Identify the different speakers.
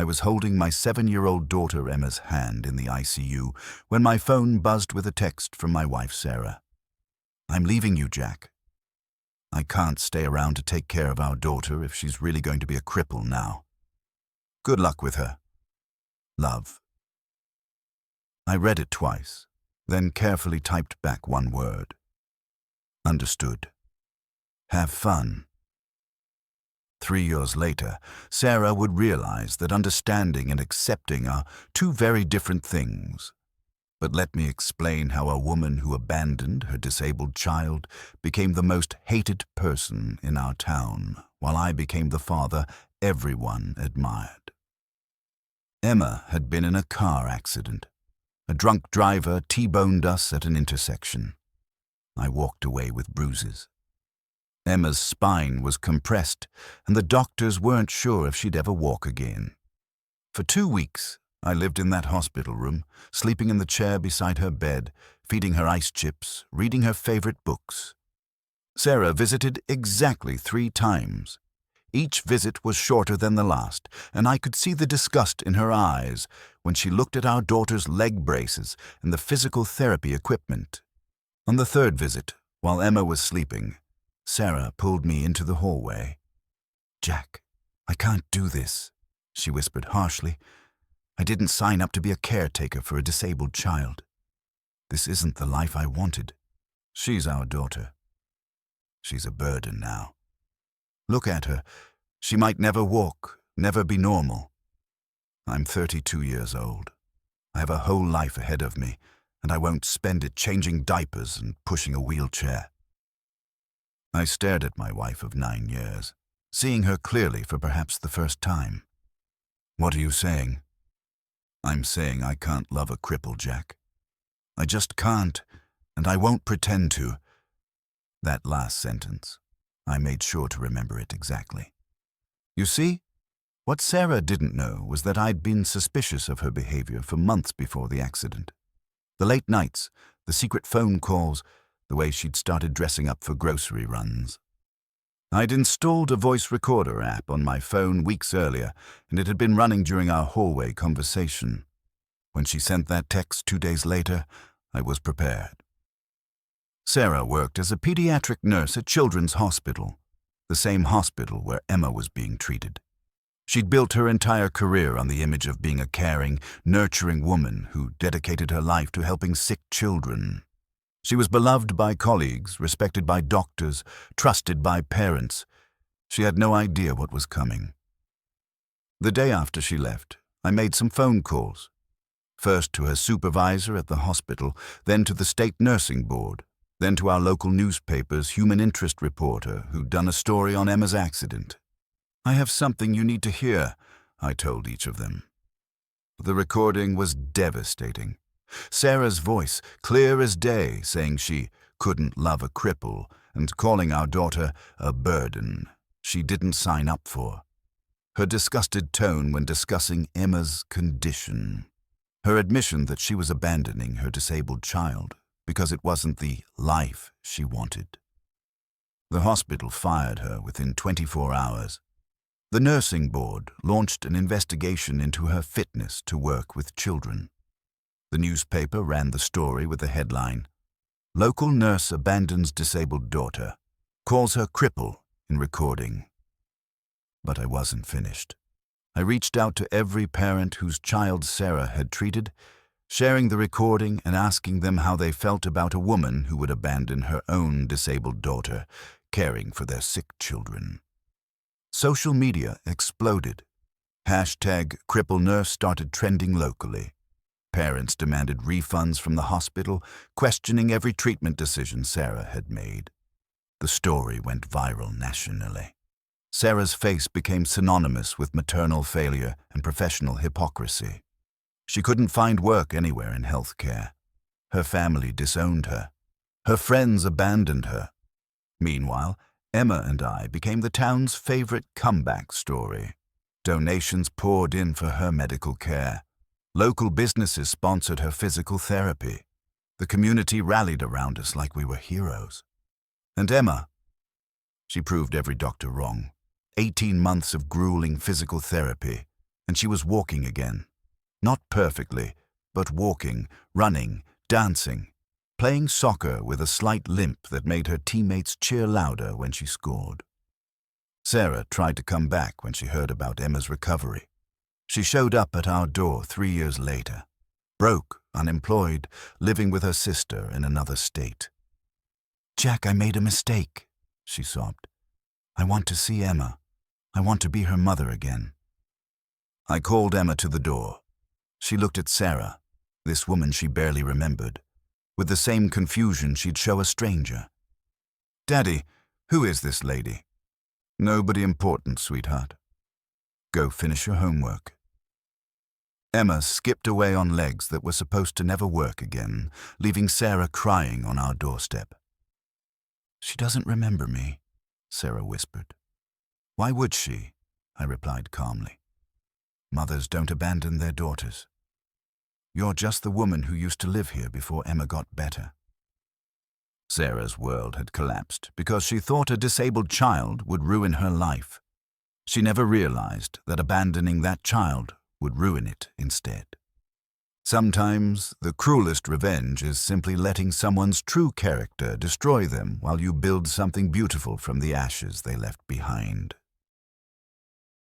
Speaker 1: I was holding my 7-year-old daughter Emma's hand in the ICU when my phone buzzed with a text from my wife Sarah. "I'm leaving you, Jack. I can't stay around to take care of our daughter if she's really going to be a cripple now. Good luck with her. Love." I read it twice, then carefully typed back one word. Understood. Have fun. 3 years later, Sarah would realize that understanding and accepting are two very different things. But let me explain how a woman who abandoned her disabled child became the most hated person in our town, while I became the father everyone admired. Emma had been in a car accident. A drunk driver T-boned us at an intersection. I walked away with bruises. Emma's spine was compressed, and the doctors weren't sure if she'd ever walk again. For 2 weeks, I lived in that hospital room, sleeping in the chair beside her bed, feeding her ice chips, reading her favorite books. Sarah visited exactly 3 times. Each visit was shorter than the last, and I could see the disgust in her eyes when she looked at our daughter's leg braces and the physical therapy equipment. On the 3rd visit, while Emma was sleeping, Sarah pulled me into the hallway. "Jack, I can't do this," she whispered harshly. "I didn't sign up to be a caretaker for a disabled child. This isn't the life I wanted. She's our daughter. She's a burden now. Look at her. She might never walk, never be normal. I'm 32 years old. I have a whole life ahead of me, and I won't spend it changing diapers and pushing a wheelchair." I stared at my wife of 9 years, seeing her clearly for perhaps the first time. "What are you saying?" "I'm saying I can't love a cripple, Jack. I just can't, and I won't pretend to." That last sentence, I made sure to remember it exactly. You see, what Sarah didn't know was that I'd been suspicious of her behavior for months before the accident. The late nights, the secret phone calls, the way she'd started dressing up for grocery runs. I'd installed a voice recorder app on my phone weeks earlier, and it had been running during our hallway conversation. When she sent that text 2 days later, I was prepared. Sarah worked as a pediatric nurse at Children's Hospital, the same hospital where Emma was being treated. She'd built her entire career on the image of being a caring, nurturing woman who dedicated her life to helping sick children. She was beloved by colleagues, respected by doctors, trusted by parents. She had no idea what was coming. The day after she left, I made some phone calls. First to her supervisor at the hospital, then to the state nursing board, then to our local newspaper's human interest reporter who'd done a story on Emma's accident. "I have something you need to hear," I told each of them. The recording was devastating. Sarah's voice, clear as day, saying she couldn't love a cripple and calling our daughter a burden she didn't sign up for. Her disgusted tone when discussing Emma's condition. Her admission that she was abandoning her disabled child because it wasn't the life she wanted. The hospital fired her within 24 hours. The nursing board launched an investigation into her fitness to work with children. The newspaper ran the story with the headline, "Local nurse abandons disabled daughter, calls her cripple in recording." But I wasn't finished. I reached out to every parent whose child Sarah had treated, sharing the recording and asking them how they felt about a woman who would abandon her own disabled daughter, caring for their sick children. Social media exploded. #CrippleNurse started trending locally. Parents demanded refunds from the hospital, questioning every treatment decision Sarah had made. The story went viral nationally. Sarah's face became synonymous with maternal failure and professional hypocrisy. She couldn't find work anywhere in healthcare. Her family disowned her. Her friends abandoned her. Meanwhile, Emma and I became the town's favorite comeback story. Donations poured in for her medical care. Local businesses sponsored her physical therapy. The community rallied around us like we were heroes. And Emma, she proved every doctor wrong. 18 months of grueling physical therapy, and she was walking again. Not perfectly, but walking, running, dancing, playing soccer with a slight limp that made her teammates cheer louder when she scored. Sarah tried to come back when she heard about Emma's recovery. She showed up at our door 3 years later, broke, unemployed, living with her sister in another state. "Jack, I made a mistake," she sobbed. "I want to see Emma. I want to be her mother again." I called Emma to the door. She looked at Sarah, this woman she barely remembered, with the same confusion she'd show a stranger. "Daddy, who is this lady?" "Nobody important, sweetheart. Go finish your homework." Emma skipped away on legs that were supposed to never work again, leaving Sarah crying on our doorstep. "She doesn't remember me," Sarah whispered. "Why would she?" I replied calmly. "Mothers don't abandon their daughters. You're just the woman who used to live here before Emma got better." Sarah's world had collapsed because she thought a disabled child would ruin her life. She never realized that abandoning that child would ruin it instead. Sometimes the cruelest revenge is simply letting someone's true character destroy them while you build something beautiful from the ashes they left behind.